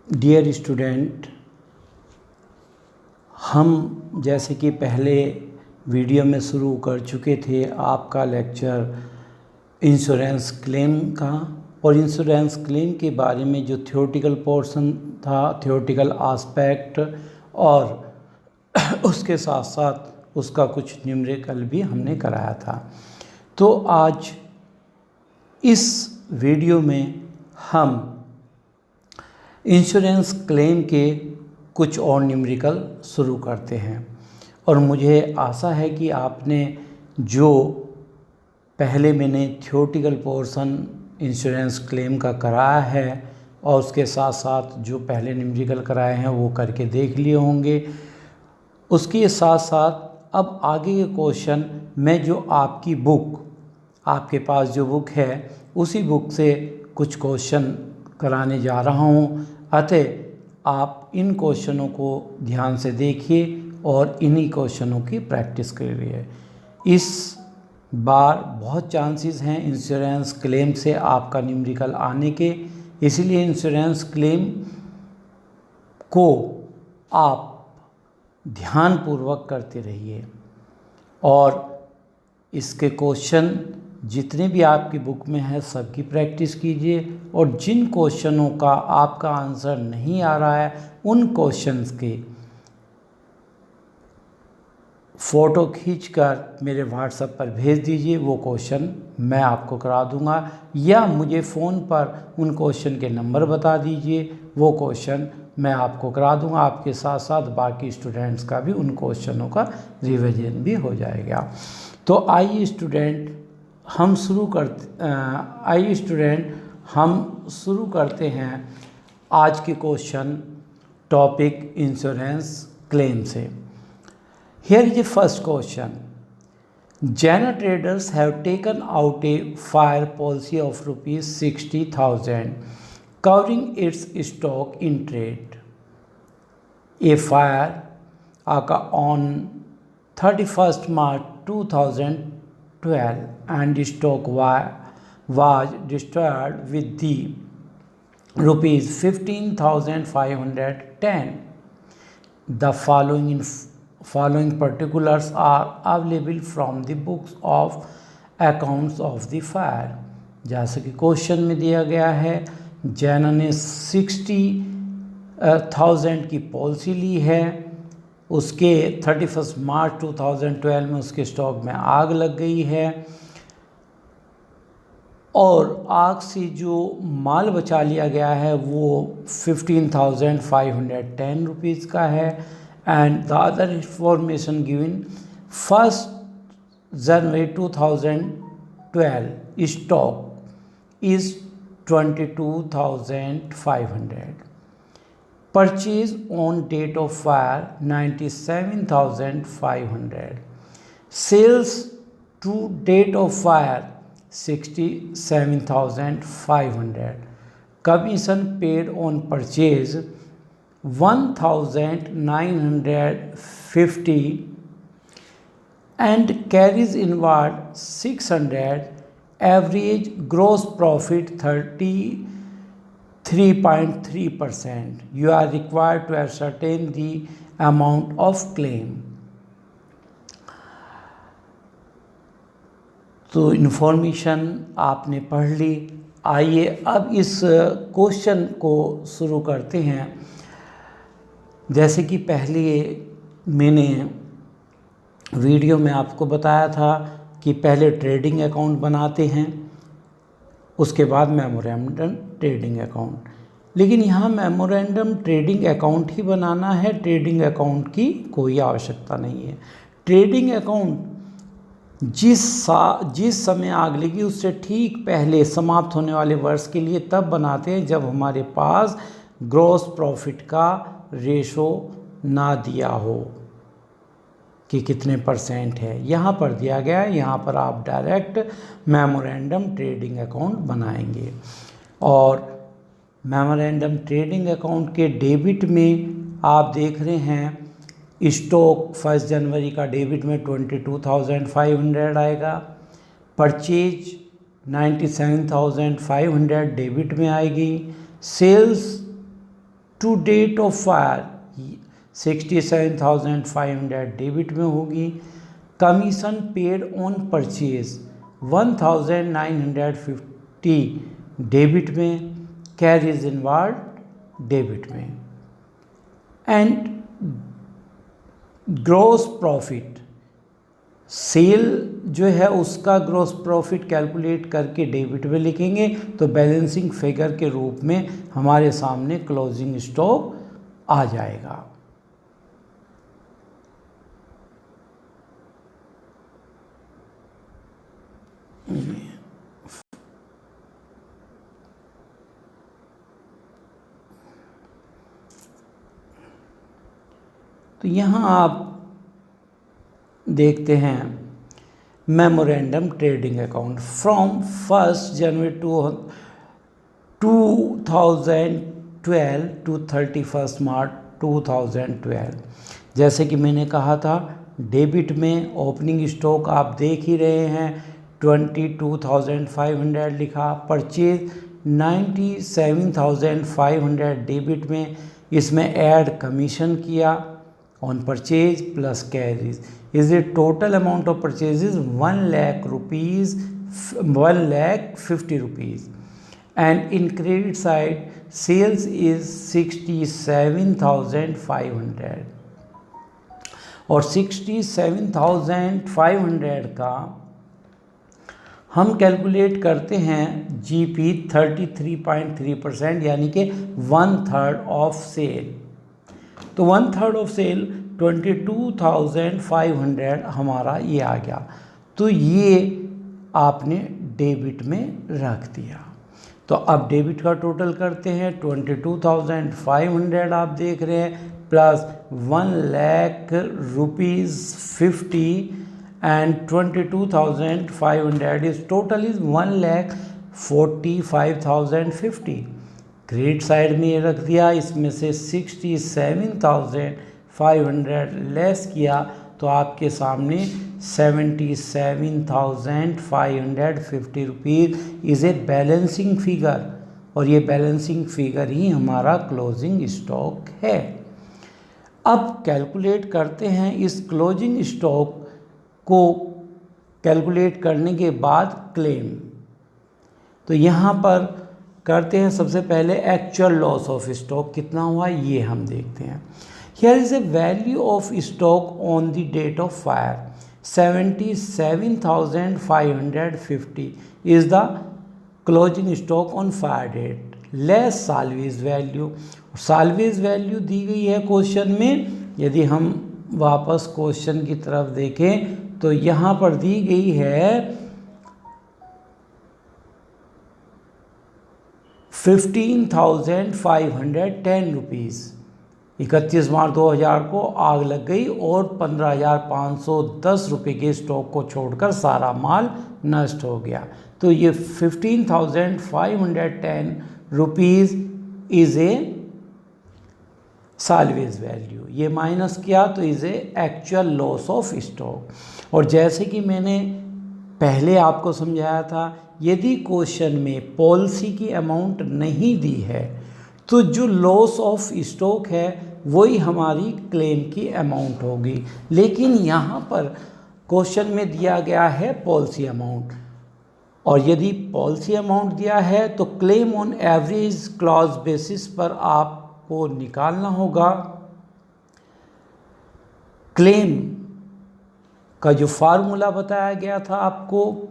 Dear student, हम जैसे कि पहले वीडियो में शुरू कर चुके थे आपका लेक्चर इंश्योरेंस क्लेम का, और इंश्योरेंस क्लेम के बारे में जो थ्योरेटिकल पोर्शन था, थ्योरेटिकल आस्पेक्ट, और उसके साथ साथ उसका कुछ न्यूमेरिकल भी हमने कराया था। तो आज इस वीडियो में हम इंश्योरेंस क्लेम के कुछ और न्यूमेरिकल शुरू करते हैं। और मुझे आशा है कि आपने जो पहले मैंने थ्योरेटिकल पोर्शन इंश्योरेंस क्लेम का कराया है और उसके साथ साथ जो पहले न्यूमेरिकल कराए हैं वो करके देख लिए होंगे। उसके साथ साथ अब आगे के क्वेश्चन मैं जो आपकी बुक, आपके पास जो बुक है उसी बुक से कुछ क्वेश्चन कराने जा रहा हूँ। अतः आप इन क्वेश्चनों को ध्यान से देखिए और इन्हीं क्वेश्चनों की प्रैक्टिस करिए। इस बार बहुत चांसेस हैं इंश्योरेंस क्लेम से आपका न्यूमेरिकल आने के, इसलिए इंश्योरेंस क्लेम को आप ध्यानपूर्वक करते रहिए और इसके क्वेश्चन जितने भी आपकी बुक में है सबकी प्रैक्टिस कीजिए। और जिन क्वेश्चनों का आपका आंसर नहीं आ रहा है उन क्वेश्चंस के फ़ोटो खींचकर मेरे व्हाट्सएप पर भेज दीजिए, वो क्वेश्चन मैं आपको करा दूंगा, या मुझे फ़ोन पर उन क्वेश्चन के नंबर बता दीजिए, वो क्वेश्चन मैं आपको करा दूंगा। आपके साथ साथ बाकी स्टूडेंट्स का भी उन क्वेश्चनों का रिवीजन भी हो जाएगा। तो आइए स्टूडेंट हम शुरू करते हैं आज के क्वेश्चन टॉपिक इंश्योरेंस क्लेम से। Here is the first question. Jana traders have taken out a fire policy of rupees 60,000 covering its stock in trade. A fire occurred on 31st March 2012 and stock was destroyed with the rupees 15,510. The following particulars are available from the books of accounts of the fire. जैसे कि question में दिया गया है, जैना ने 60,000 की policy ली है, उसके 31 मार्च 2012 में उसके स्टॉक में आग लग गई है और आग से जो माल बचा लिया गया है वो 15,510 रुपीज़ का है। And the other information given, 1st January 2012 stock is 22,500. Purchase on date of fire 97,500. Sales to date of fire 67,500. Commission paid on purchase 1,950 and carries inward 600. Average gross profit 33.3%. You are required to ascertain the amount of claim. तो information आपने पढ़ ली। आइए अब इस question को शुरू करते हैं। जैसे कि पहले मैंने वीडियो में आपको बताया था कि पहले ट्रेडिंग अकाउंट बनाते हैं, उसके बाद मेमोरेंडम ट्रेडिंग अकाउंट। लेकिन यहाँ मेमोरेंडम ट्रेडिंग अकाउंट ही बनाना है, ट्रेडिंग अकाउंट की कोई आवश्यकता नहीं है। ट्रेडिंग अकाउंट जिस समय आग लगी उससे ठीक पहले समाप्त होने वाले वर्ष के लिए तब बनाते हैं जब हमारे पास ग्रॉस प्रॉफिट का रेशो ना दिया हो कि कितने परसेंट है। यहाँ पर दिया गया है, यहाँ पर आप डायरेक्ट मेमोरेंडम ट्रेडिंग अकाउंट बनाएंगे। और मेमोरेंडम ट्रेडिंग अकाउंट के डेबिट में आप देख रहे हैं स्टॉक 1 जनवरी का डेबिट में 22,500 आएगा, परचेज 97,500 डेबिट में आएगी, sales to date of fire 67,500 debit में होगी। Commission paid on purchase 1,950 debit में, कैरीज इनवर्ड डेबिट में। एंड ग्रॉस प्रॉफिट, सेल जो है उसका ग्रॉस प्रॉफिट कैलकुलेट करके डेबिट में लिखेंगे तो बैलेंसिंग फिगर के रूप में हमारे सामने क्लोजिंग स्टॉक आ जाएगा। तो यहाँ आप देखते हैं memorandum trading account from 1 January 2012 to 31 March 2012। जैसे कि मैंने कहा था, डेबिट में ओपनिंग स्टॉक आप देख ही रहे हैं 22,500 लिखा, परचेज 97,500 डेबिट में, इसमें ऐड कमीशन किया on purchase plus carries is the total amount of purchases 1,50 rupees, and in credit side sales is 67,500 और 67,500 का हम कैलकुलेट करते हैं जीपी 33.3% यानी कि 1/3 ऑफ सेल। तो 1/3 ऑफ सेल 22,500 हमारा ये आ गया। तो ये आपने डेबिट में रख दिया। तो अब डेबिट का टोटल करते हैं 22,500 आप देख रहे हैं plus 1,50,000 and 22,500 is total is 1,45,050। Credit side में ये रख दिया, इसमें से 67,500 लेस किया तो आपके सामने 77,550 rupees is a balancing figure, और ये बैलेंसिंग फिगर ही हमारा क्लोजिंग स्टॉक है। अब कैलकुलेट करते हैं इस क्लोजिंग स्टॉक को कैलकुलेट करने के बाद क्लेम। तो यहाँ पर करते हैं सबसे पहले एक्चुअल लॉस ऑफ स्टॉक कितना हुआ ये हम देखते हैं। Here is a value of stock on the date of fire 77,550 is the closing stock on fire date less salvage value. Salvage value दी गई है क्वेश्चन में। यदि हम वापस क्वेश्चन की तरफ देखें तो यहाँ पर दी गई है 15,510 रुपीज़। 31 मार्च 2000 को आग लग गई और 15,510 रुपये के स्टॉक को छोड़कर सारा माल नष्ट हो गया। तो ये 15,510 rupees is a salvage value, ये माइनस किया तो is a actual loss of stock. और जैसे कि मैंने पहले आपको समझाया था, यदि क्वेश्चन में पॉलिसी की अमाउंट नहीं दी है तो जो लॉस ऑफ स्टॉक है वही हमारी क्लेम की अमाउंट होगी। लेकिन यहाँ पर क्वेश्चन में दिया गया है पॉलिसी अमाउंट, और यदि पॉलिसी अमाउंट दिया है तो claim on average clause basis पर आपको निकालना होगा। क्लेम का जो फार्मूला बताया गया था आपको,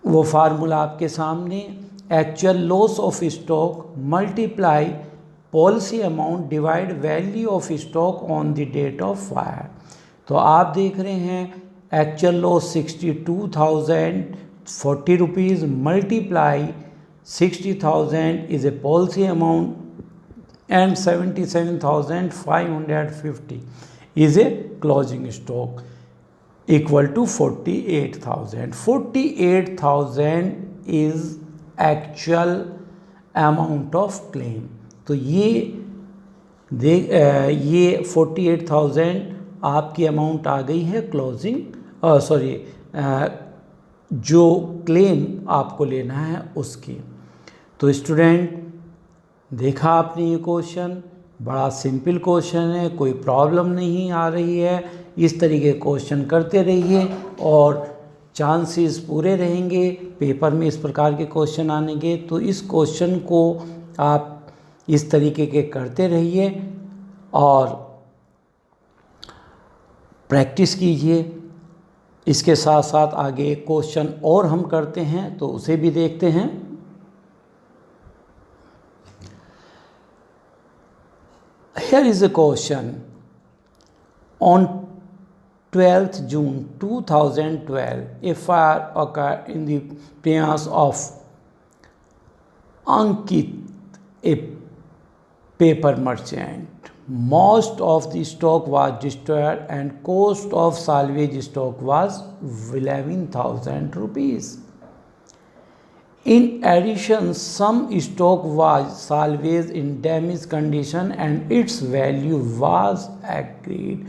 वो फार्मूला आपके सामने, actual loss of stock multiply policy amount divide value of stock on the date of fire. तो आप देख रहे हैं actual loss 62,040 rupees multiply 60,000 is a policy amount and 77,550 is a closing stock equal to 48,000. 48,000 is actual amount of claim। तो ये 48,000 आपकी amount आ गई है क्लोजिंग जो क्लेम आपको लेना है उसकी। तो स्टूडेंट देखा आपने ये क्वेश्चन, बड़ा सिंपल क्वेश्चन है, कोई प्रॉब्लम नहीं आ रही है। इस तरीके क्वेश्चन करते रहिए और चांसेस पूरे रहेंगे पेपर में इस प्रकार के क्वेश्चन आने के। तो इस क्वेश्चन को आप इस तरीके के करते रहिए और प्रैक्टिस कीजिए। इसके साथ साथ आगे एक क्वेश्चन और हम करते हैं, तो उसे भी देखते हैं। Here is a question. On 12th June 2012, a fire occurred in the premises of Ankit, a paper merchant. Most of the stock was destroyed and cost of salvage stock was 11,000 rupees. In addition, some stock was salvaged in damaged condition and its value was agreed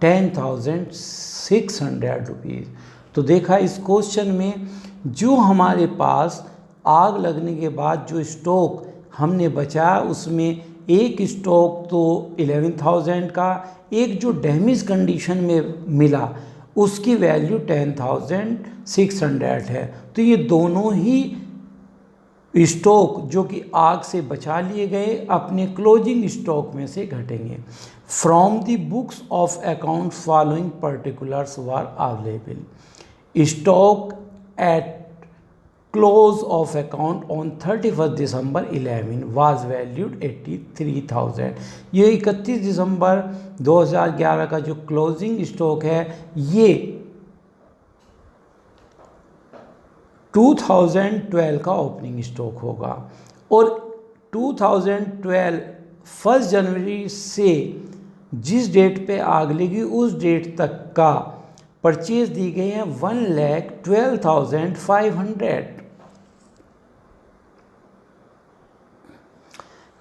10,600 rupees. तो देखा इस question में जो हमारे पास आग लगने के बाद जो स्टॉक हमने बचाया उसमें एक स्टॉक तो 11,000 का, एक जो डैमेज कंडीशन में मिला उसकी वैल्यू 10,600 है। तो ये दोनों ही स्टॉक जो कि आग से बचा लिए गए अपने क्लोजिंग स्टॉक में से घटेंगे। From the books of account following particulars were available. Stock at close of account on 31 December 11 was valued 83,000। ये 31 दिसंबर 2011 का जो क्लोजिंग स्टॉक है ये 2012 का ओपनिंग स्टॉक होगा और 2012 1 जनवरी से जिस डेट पे आग लगी उस डेट तक का परचेज दी गई है 1,12,500।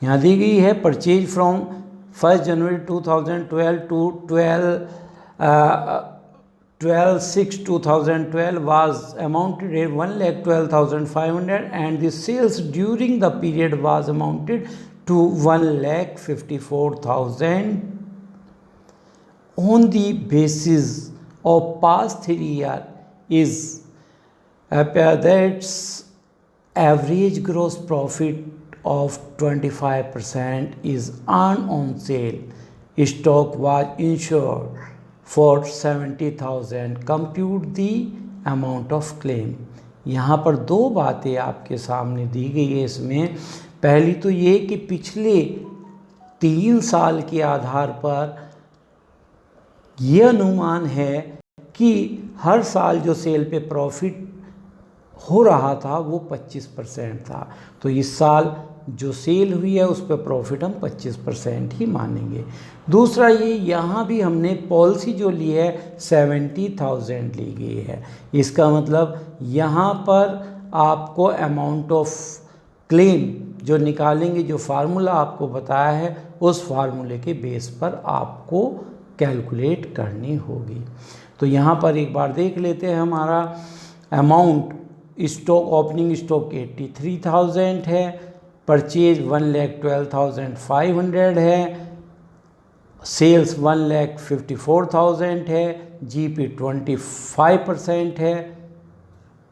यहाँ दी गई है purchase from 1 January 2012 to 12/6/2012 was amounted at 1,12,500 and the sales during the period was amounted to 1,54,000 on the basis of past 3 years is appear that average gross profit of 25% is earned on sale. Stock was insured for 70,000. Compute the amount of claim. यहाँ पर दो बातें आपके सामने दी गई है इसमें। पहली तो ये कि पिछले 3 साल के आधार पर ये अनुमान है कि हर साल जो सेल पे प्रॉफिट हो रहा था वो 25% था। तो इस साल जो सेल हुई है उस पर प्रॉफिट हम 25% ही मानेंगे। दूसरा ये यहाँ भी हमने पॉलिसी जो ली है 70,000 ली गई है। इसका मतलब यहाँ पर आपको अमाउंट ऑफ क्लेम जो निकालेंगे, जो फार्मूला आपको बताया है उस फार्मूले के बेस पर आपको कैलकुलेट करनी होगी। तो यहाँ पर एक बार देख लेते हैं। हमारा अमाउंट स्टॉक ओपनिंग स्टॉक 83,000 है, परचेज 1,12,500 है, सेल्स 1,54,000 है, जीपी 25% है।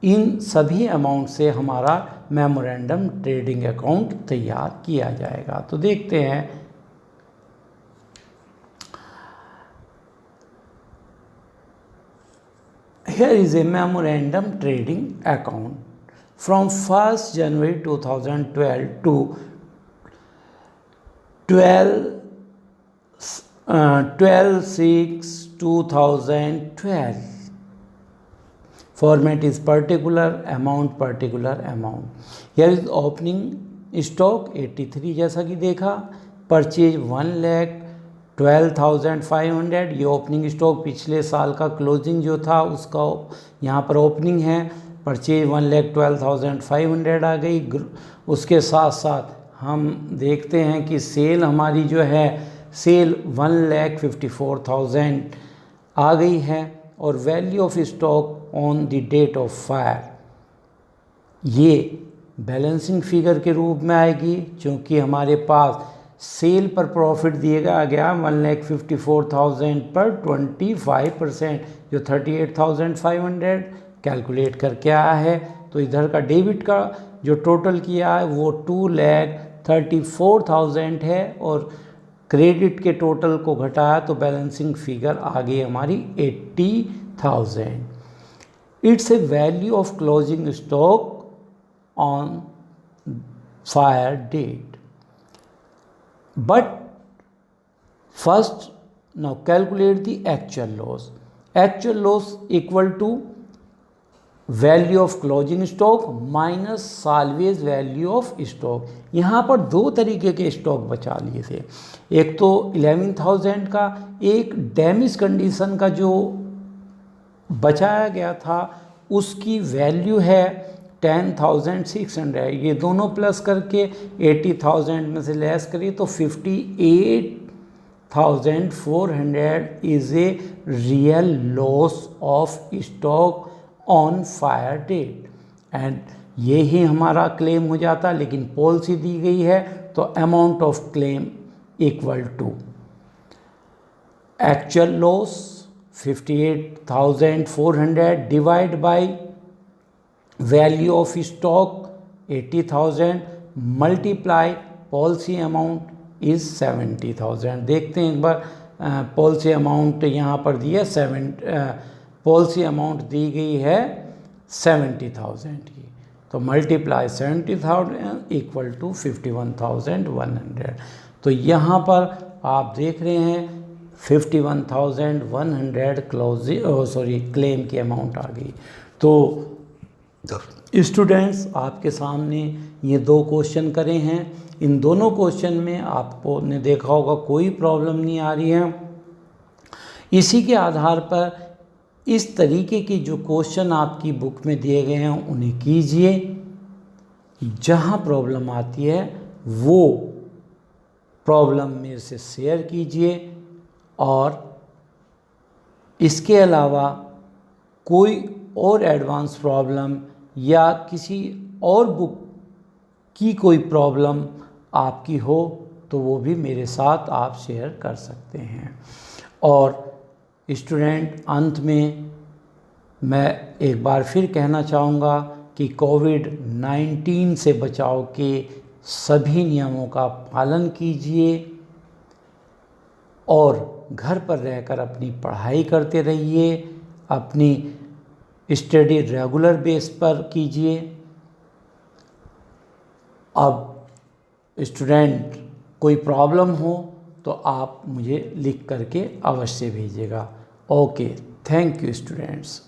इन सभी अमाउंट से हमारा मेमोरेंडम ट्रेडिंग अकाउंट तैयार किया जाएगा। तो देखते हैं। Here is a memorandum trading account from 1st January 2012 to 12/6/2012. Format is particular amount. Here is opening stock 83 जैसा कि देखा, परचेज 1,12,500। ये ओपनिंग स्टॉक पिछले साल का क्लोजिंग जो था उसका यहाँ पर ओपनिंग है। परचेज 1,12,500 आ गई। उसके साथ साथ हम देखते हैं कि सेल हमारी जो है सेल 1,54,000 आ गई है और value of stock on the date of fire ये बैलेंसिंग फिगर के रूप में आएगी, क्योंकि हमारे पास सेल पर प्रॉफिट दिया गया 1,54,000 पर 25%, जो 38,500 कैलकुलेट करके आया है। तो इधर का डेबिट का जो टोटल किया है वो 2,34,000 है, और क्रेडिट के टोटल को घटाया तो बैलेंसिंग फिगर आ गई हमारी 80,000। It's a value of closing stock on fire date. But first, now calculate the actual loss. Actual loss equal to value of closing stock minus salvage value of stock। यहाँ पर दो तरीके के stock बचा लिए थे, एक तो 11,000 का, एक डैमेज कंडीशन का जो बचाया गया था उसकी वैल्यू है 10,600। ये दोनों प्लस करके 80,000 में से लेस करिए तो 58,400 is a real loss of stock on fire date. And ये ही हमारा क्लेम हो जाता, लेकिन पॉलिसी दी गई है तो amount of claim equal to actual loss 58,400 divide by value of stock 80,000 multiply policy amount is 70,000। देखते हैं एक बार, पॉलिसी अमाउंट यहाँ पर दी है पॉलिसी अमाउंट दी गई है 70,000 की, तो मल्टीप्लाई 70,000 इक्वल टू 51,100। तो यहाँ पर आप देख रहे हैं 51,100 क्लेम की अमाउंट आ गई। तो स्टूडेंट्स, आपके सामने ये दो क्वेश्चन करे हैं, इन दोनों क्वेश्चन में आपको ने देखा होगा कोई प्रॉब्लम नहीं आ रही है। इसी के आधार पर इस तरीके की जो क्वेश्चन आपकी बुक में दिए गए हैं उन्हें कीजिए। जहाँ प्रॉब्लम आती है वो प्रॉब्लम मेरे से शेयर कीजिए, और इसके अलावा कोई और एडवांस प्रॉब्लम या किसी और बुक की कोई प्रॉब्लम आपकी हो तो वो भी मेरे साथ आप शेयर कर सकते हैं। और स्टूडेंट, अंत में मैं एक बार फिर कहना चाहूँगा कि कोविड-19 से बचाव के सभी नियमों का पालन कीजिए और घर पर रहकर अपनी पढ़ाई करते रहिए, अपनी स्टडी रेगुलर बेस पर कीजिए। अब स्टूडेंट, कोई प्रॉब्लम हो तो आप मुझे लिख करके अवश्य भेजिएगा। Okay, thank you students.